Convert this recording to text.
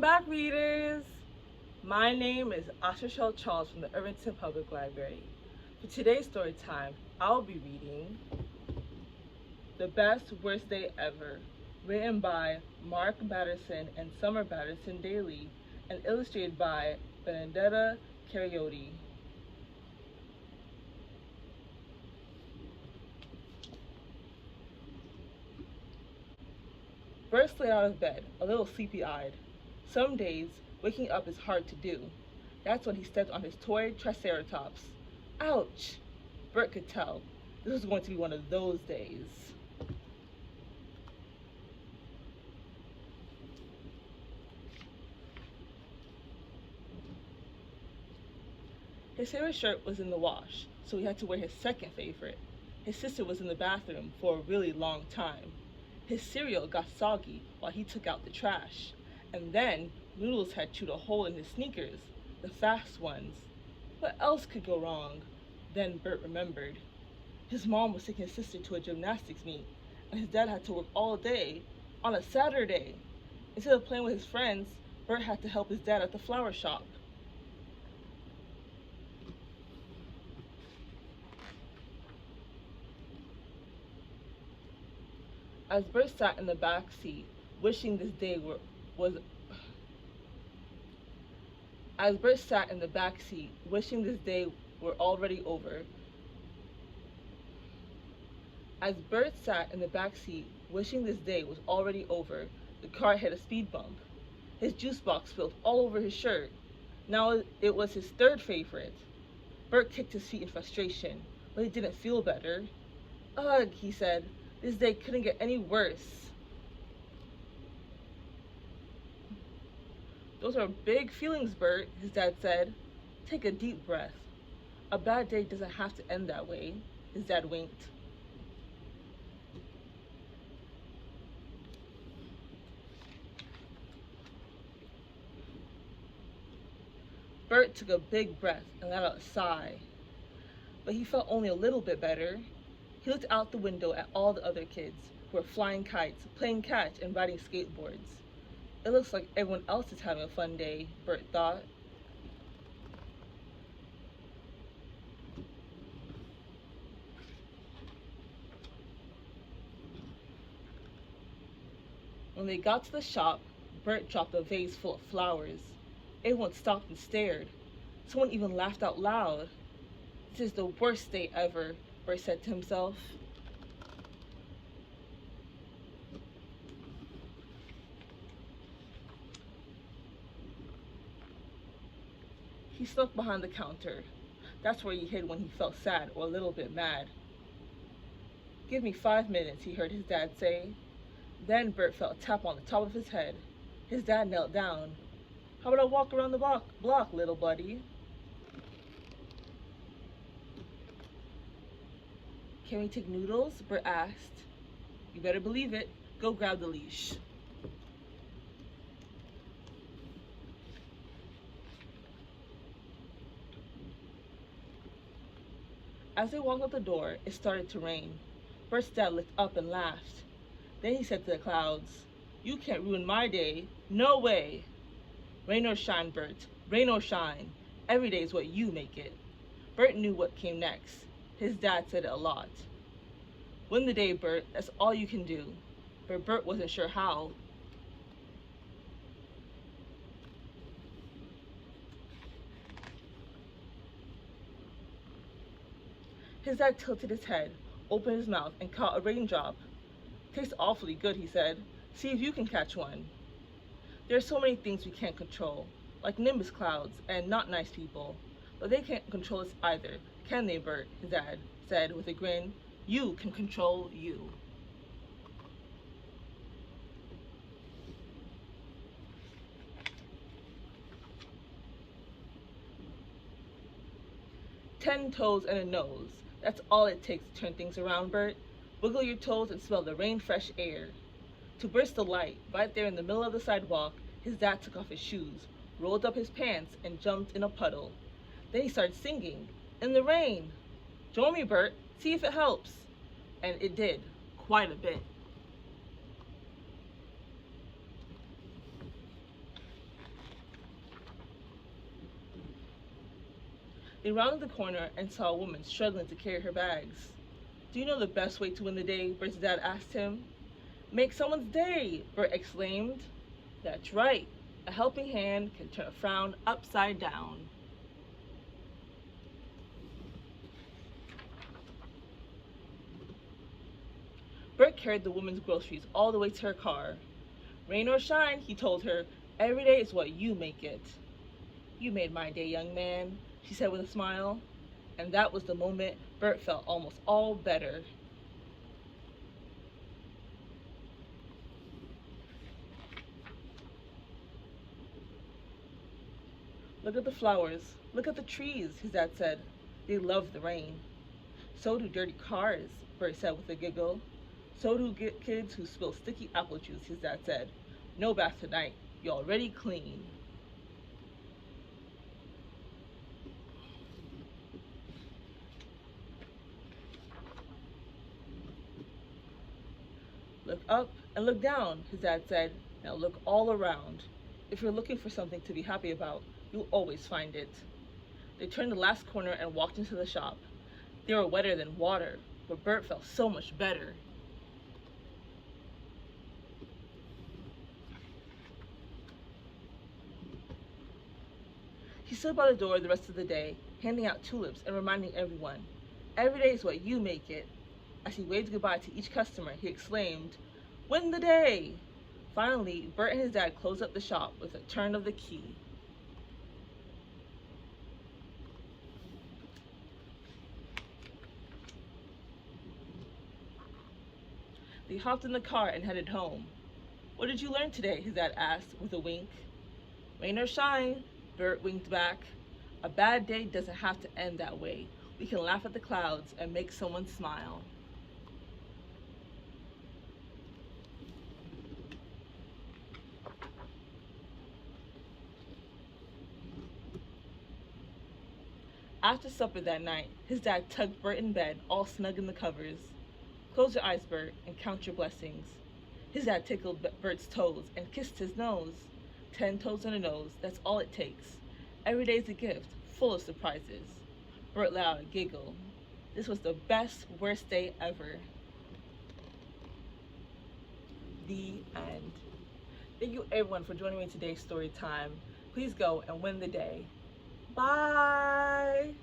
back, readers! My name is Acharchelle from the Irvington Public Library. For today's story time, I'll be reading The Best Worst Day Ever, written by Mark Batterson and Summer Batterson Daly, and illustrated by Benedetta Capriotti. Bert slid out of bed, a little sleepy-eyed. Some days, waking up is hard to do. That's when he stepped on his toy Triceratops. Ouch! Bert could tell. This was going to be one of those days. His favorite shirt was in the wash, so he had to wear his second favorite. His sister was in the bathroom for a really long time. His cereal got soggy while he took out the trash. And then Noodles had chewed a hole in his sneakers, the fast ones. What else could go wrong? Then Bert remembered. His mom was taking his sister to a gymnastics meet, and his dad had to work all day on a Saturday. Instead of playing with his friends, Bert had to help his dad at the flower shop. As Bert sat in the back seat, wishing this day was already over. As Bert sat in the back seat, wishing this day was already over, the car hit a speed bump. His juice box spilled all over his shirt. Now it was his third favorite. Bert kicked his feet in frustration, but he didn't feel better. Ugh, he said. This day couldn't get any worse. Those are big feelings, Bert, his dad said. Take a deep breath. A bad day doesn't have to end that way, his dad winked. Bert took a big breath and let out a sigh. But he felt only a little bit better. He looked out the window at all the other kids who were flying kites, playing catch, and riding skateboards. It looks like everyone else is having a fun day, Bert thought. When they got to the shop, Bert dropped a vase full of flowers. Everyone stopped and stared. Someone even laughed out loud. This is the worst day ever, Bert said to himself. He snuck behind the counter. That's where he hid when he felt sad or a little bit mad. Give me 5 minutes, he heard his dad say. Then Bert felt a tap on the top of his head. His dad knelt down. How about I walk around the block, little buddy? Can we take Noodles? Bert asked. You better believe it. Go grab the leash. As they walked out the door, it started to rain. Bert's dad looked up and laughed. Then he said to the clouds, You can't ruin my day. No way. Rain or shine, Bert. Rain or shine. Every day is what you make it. Bert knew what came next. His dad said it a lot. Win the day, Bert. That's all you can do. But Bert wasn't sure how. His dad tilted his head, opened his mouth, and caught a raindrop. Tastes awfully good, he said. See if you can catch one. There are so many things we can't control, like nimbus clouds and not nice people. But they can't control us either, can they, Bert? His dad said with a grin. You can control you. "10 toes and a nose. That's all it takes to turn things around, Bert. Wiggle your toes and smell the rain-fresh air." To Bert's delight, right there in the middle of the sidewalk, his dad took off his shoes, rolled up his pants, and jumped in a puddle. Then he started singing, In the Rain. Join me, Bert. See if it helps. And it did, quite a bit. They rounded the corner and saw a woman struggling to carry her bags. Do you know the best way to win the day? Bert's dad asked him. Make someone's day, Bert exclaimed. That's right. A helping hand can turn a frown upside down. Bert carried the woman's groceries all the way to her car. Rain or shine, he told her, every day is what you make it. You made my day, young man, she said with a smile. And that was the moment Bert felt almost all better. Look at the flowers. Look at the trees, his dad said. They love the rain. So do dirty cars, Bert said with a giggle. So do kids who spill sticky apple juice, his dad said. No bath tonight. You're already clean. Look up and look down, his dad said. Now look all around. If you're looking for something to be happy about, you'll always find it. They turned the last corner and walked into the shop. They were wetter than water, but Bert felt so much better. He stood by the door the rest of the day, handing out tulips and reminding everyone, every day is what you make it. As he waved goodbye to each customer, he exclaimed, win the day! Finally, Bert and his dad closed up the shop with a turn of the key. They hopped in the car and headed home. What did you learn today? His dad asked with a wink. Rain or shine, Bert winked back. A bad day doesn't have to end that way. We can laugh at the clouds and make someone smile. After supper that night, his dad tucked Bert in bed, all snug in the covers. Close your eyes, Bert, and count your blessings. His dad tickled Bert's toes and kissed his nose. 10 toes and a nose, that's all it takes. Every day's a gift, full of surprises. Bert let out a giggle. This was the best, worst day ever. The end. Thank you everyone for joining me in today's story time. Please go and win the day. Bye!